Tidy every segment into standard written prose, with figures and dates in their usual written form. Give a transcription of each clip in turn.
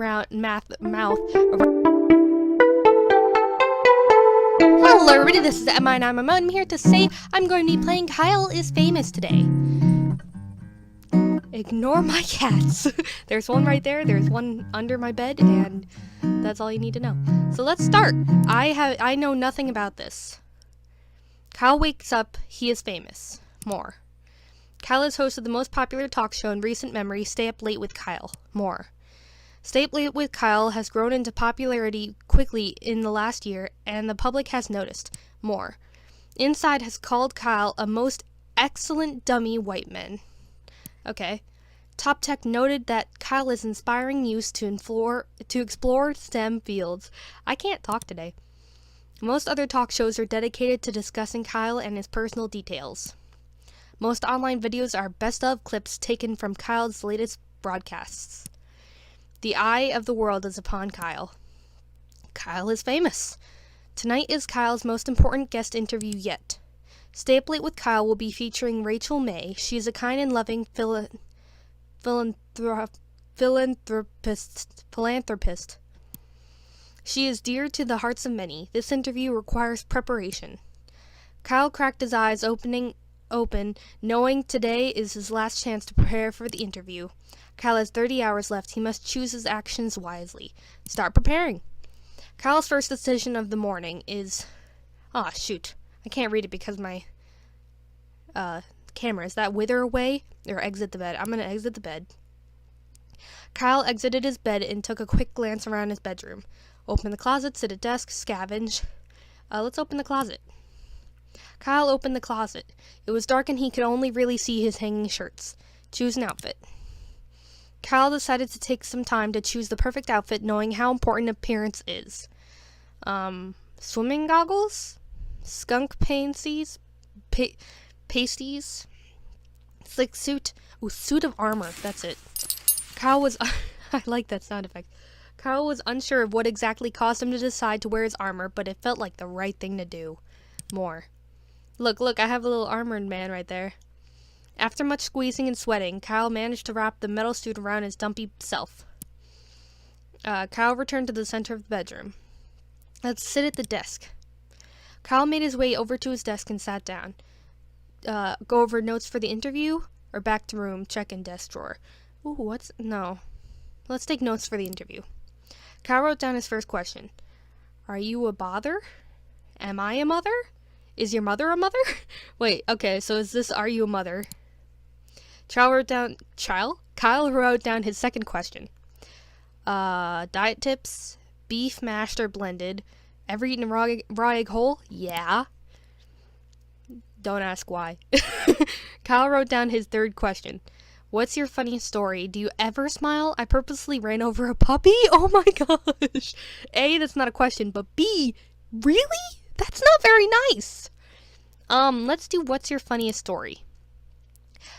around mouth. Hello everybody, this is Emma and I'm Emma. I'm here to say I'm going to be playing Kyle is Famous today. Ignore my cats. There's one right there, there's one under my bed, and that's all you need to know. So let's start. I know nothing about this. Kyle wakes up, he is famous. More. Kyle is host of the most popular talk show in recent memory, Stay Up Late with Kyle. More. Stay Up Late with Kyle has grown into popularity quickly in the last year, and the public has noticed. More. Inside has called Kyle a most excellent dummy white man. Okay. Top Tech noted that Kyle is inspiring youth to explore STEM fields. I can't talk today. Most other talk shows are dedicated to discussing Kyle and his personal details. Most online videos are best of clips taken from Kyle's latest broadcasts. The eye of the world is upon Kyle. Kyle is famous. Tonight is Kyle's most important guest interview yet. Stay Up Late with Kyle will be featuring Rachel May. She is a kind and loving philanthropist. She is dear to the hearts of many. This interview requires preparation. Kyle cracked his eyes open, knowing today is his last chance to prepare for the interview. Kyle has 30 hours left. He must choose his actions wisely. Start preparing. Kyle's first decision of the morning is... Ah, shoot. I can't read it because my camera. Is that wither away? Or exit the bed? I'm going to exit the bed. Kyle exited his bed and took a quick glance around his bedroom. Open the closet, sit at desk, scavenge. Let's open the closet. Kyle opened the closet. It was dark and he could only really see his hanging shirts. Choose an outfit. Kyle decided to take some time to choose the perfect outfit, knowing how important appearance is. Swimming goggles? Skunk pasties? Slick suit? Ooh, suit of armor. That's it. Kyle was... I like that sound effect. Kyle was unsure of what exactly caused him to decide to wear his armor, but it felt like the right thing to do. More. Look, I have a little armored man right there. After much squeezing and sweating, Kyle managed to wrap the metal suit around his dumpy self. Kyle returned to the center of the bedroom. Let's sit at the desk. Kyle made his way over to his desk and sat down. Go over notes for the interview? Or back to room, check in desk drawer? Ooh, no. Let's take notes for the interview. Kyle wrote down his first question. Are you a bother? Am I a mother? Is your mother a mother? Wait, okay, so is this, are you a mother? Kyle wrote down his second question. Diet tips? Beef, mashed, or blended? Ever eaten a raw egg whole? Yeah. Don't ask why. Kyle wrote down his third question. What's your funniest story? Do you ever smile? I purposely ran over a puppy? Oh my gosh. A, that's not a question, but B, really? That's not very nice. Let's do what's your funniest story?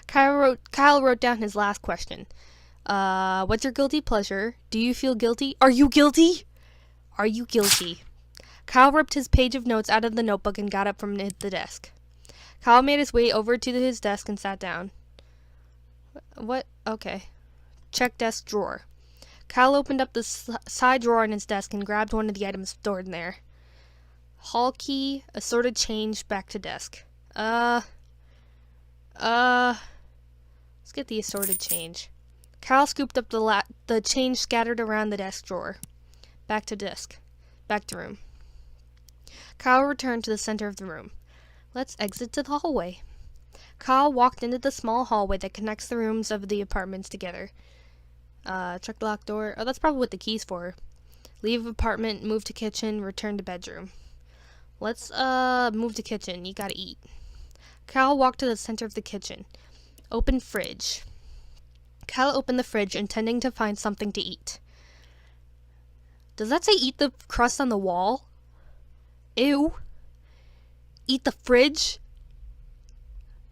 Kyle wrote down his last question. What's your guilty pleasure? Do you feel guilty? Are you guilty? Are you guilty? Kyle ripped his page of notes out of the notebook and got up from the desk. Kyle made his way over to his desk and sat down. What? Okay. Check desk drawer. Kyle opened up the side drawer on his desk and grabbed one of the items stored in there. Hall key, assorted change, back to desk. Let's get the assorted change. Kyle scooped up the change scattered around the desk drawer. Back to desk. Back to room. Kyle returned to the center of the room. Let's exit to the hallway. Kyle walked into the small hallway that connects the rooms of the apartments together. Check the locked door. Oh, that's probably what the key's for. Leave apartment, move to kitchen, return to bedroom. Let's, move to kitchen. You gotta eat. Kyle walked to the center of the kitchen. Open fridge. Kyle opened the fridge, intending to find something to eat. Does that say eat the crust on the wall? Ew. Eat the fridge?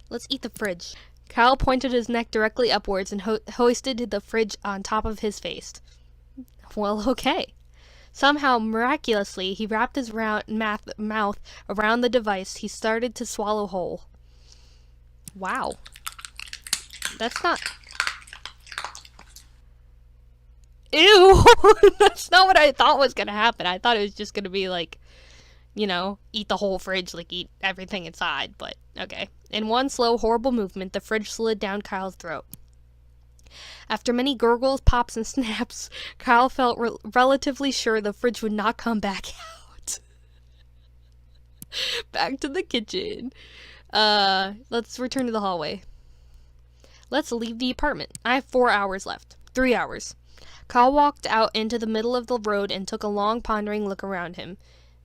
Let's eat the fridge. Kyle pointed his neck directly upwards and hoisted the fridge on top of his face. Well, okay. Somehow, miraculously, he wrapped his mouth around the device. He started to swallow whole. Wow. That's not... Ew! That's not what I thought was gonna happen. I thought it was just gonna be like, you know, eat the whole fridge, like eat everything inside, but okay. In one slow, horrible movement, the fridge slid down Kyle's throat. After many gurgles, pops, and snaps, Kyle felt relatively sure the fridge would not come back out. Back to the kitchen. Let's return to the hallway. Let's leave the apartment. I have 4 hours left. 3 hours. Kyle walked out into the middle of the road and took a long, pondering look around him.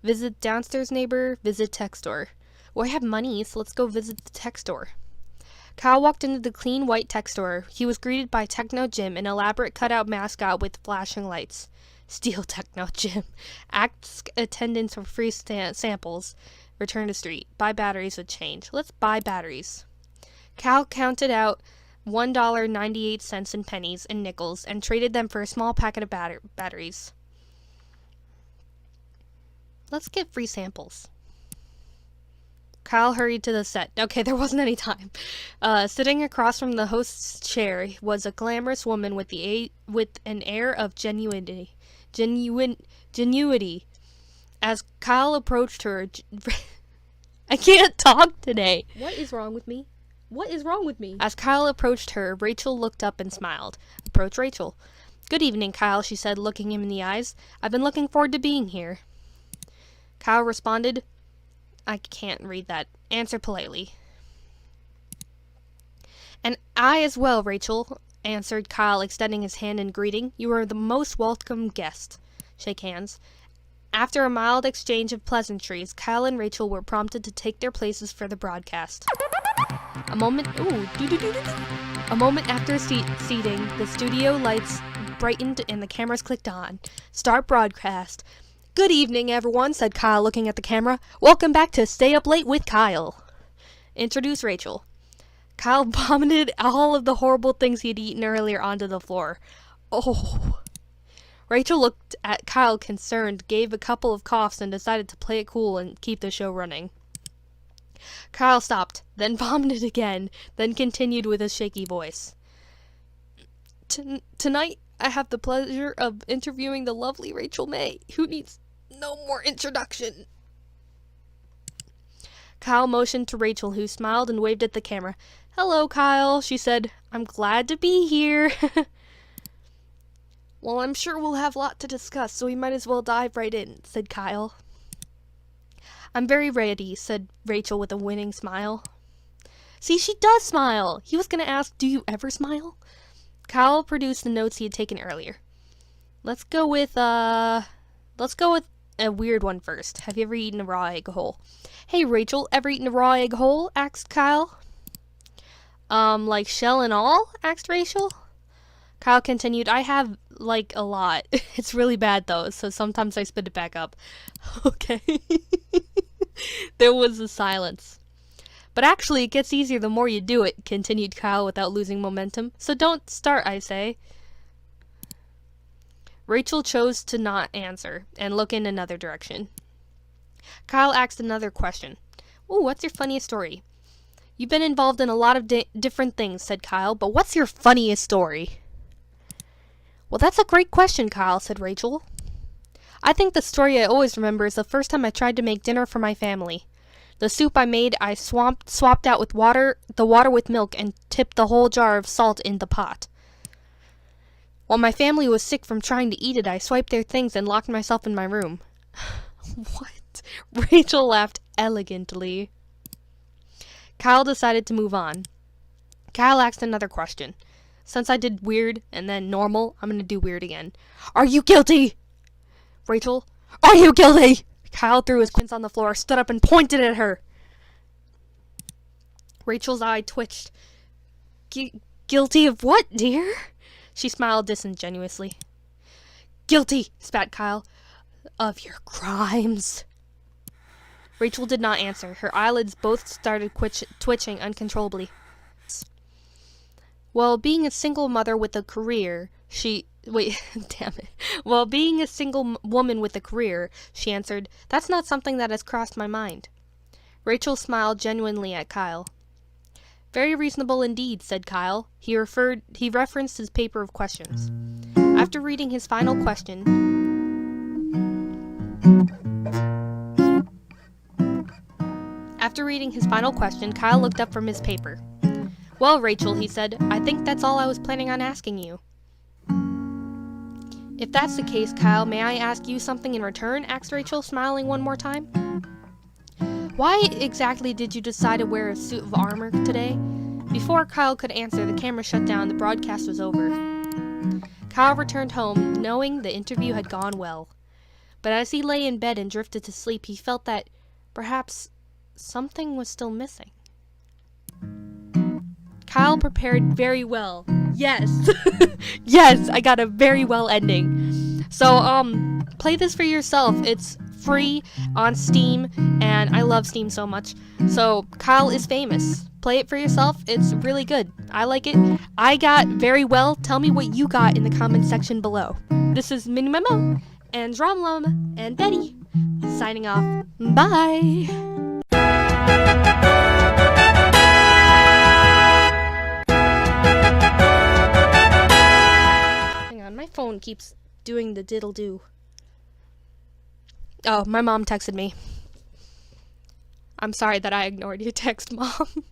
Visit downstairs neighbor, visit tech store. Well, I have money, so let's go visit the tech store. Kyle walked into the clean white tech store. He was greeted by Techno Jim, an elaborate cutout mascot with flashing lights. Steal Techno Jim. Ask attendants for free samples. Return to street. Buy batteries with change. Let's buy batteries. Kyle counted out $1.98 in pennies and nickels and traded them for a small packet of batteries. Let's get free samples. Kyle hurried to the set. Okay, there wasn't any time. Sitting across from the host's chair was a glamorous woman with an air of genuinity. As Kyle approached her, I can't talk today. What is wrong with me? What is wrong with me? As Kyle approached her, Rachel looked up and smiled. Approach Rachel. Good evening, Kyle, she said, looking him in the eyes. I've been looking forward to being here. Kyle responded, I can't read that. Answer politely. And I as well, Rachel, answered Kyle, extending his hand in greeting. You are the most welcome guest. Shake hands. After a mild exchange of pleasantries, Kyle and Rachel were prompted to take their places for the broadcast. A moment after seating, the studio lights brightened and the cameras clicked on. Start broadcast. Good evening, everyone, said Kyle, looking at the camera. Welcome back to Stay Up Late with Kyle. Introduce Rachel. Kyle vomited all of the horrible things he had eaten earlier onto the floor. Oh. Rachel looked at Kyle concerned, gave a couple of coughs, and decided to play it cool and keep the show running. Kyle stopped, then vomited again, then continued with a shaky voice. Tonight, I have the pleasure of interviewing the lovely Rachel May, who needs no more introduction. Kyle motioned to Rachel, who smiled and waved at the camera. Hello, Kyle, she said. I'm glad to be here. Well, I'm sure we'll have a lot to discuss, so we might as well dive right in, said Kyle. I'm very ready, said Rachel with a winning smile. See, she does smile. He was going to ask, do you ever smile? Kyle produced the notes he had taken earlier. Let's go with a weird one first. Have you ever eaten a raw egg whole? Hey, Rachel, ever eaten a raw egg whole? Asked Kyle. Like shell and all? Asked Rachel. Kyle continued, I have, like, a lot. It's really bad, though, so sometimes I spit it back up. Okay. There was a silence. But actually, it gets easier the more you do it, continued Kyle without losing momentum. So don't start, I say. Rachel chose to not answer and look in another direction. Kyle asked another question. Ooh, what's your funniest story? You've been involved in a lot of different things, said Kyle, but what's your funniest story? Well, that's a great question, Kyle, said Rachel. I think the story I always remember is the first time I tried to make dinner for my family. The soup I made, I swapped out with the water with milk, and tipped the whole jar of salt in the pot. While my family was sick from trying to eat it, I swiped their things and locked myself in my room. What? Rachel laughed elegantly. Kyle decided to move on. Kyle asked another question. Since I did weird and then normal, I'm gonna do weird again. Are you guilty? Rachel, are you guilty? Kyle threw his pins on the floor, stood up, and pointed at her. Rachel's eye twitched. Guilty of what, dear? She smiled disingenuously. Guilty, spat Kyle, of your crimes. Rachel did not answer. Her eyelids both started twitching uncontrollably. Well, being a single mother with a career, Well, being a single woman with a career, she answered, that's not something that has crossed my mind. Rachel smiled genuinely at Kyle. Very reasonable indeed, said Kyle. He referenced his paper of questions. After reading his final question, Kyle looked up from his paper. "Well, Rachel," he said, "I think that's all I was planning on asking you." "If that's the case, Kyle, may I ask you something in return?" asked Rachel, smiling one more time. "Why exactly did you decide to wear a suit of armor today?" Before Kyle could answer, the camera shut down. The broadcast was over. Kyle returned home, knowing the interview had gone well. But as he lay in bed and drifted to sleep, he felt that perhaps something was still missing. Kyle prepared very well. Yes! Yes, I got a very well ending. So, play this for yourself. It's free on Steam, and I love Steam so much. So, Kyle is famous. Play it for yourself. It's really good. I like it. I got very well. Tell me what you got in the comment section below. This is Minimymo, and Drumlum, and Betty, signing off. Bye! My phone keeps doing the diddle-do. Oh, my mom texted me. I'm sorry that I ignored your text, Mom.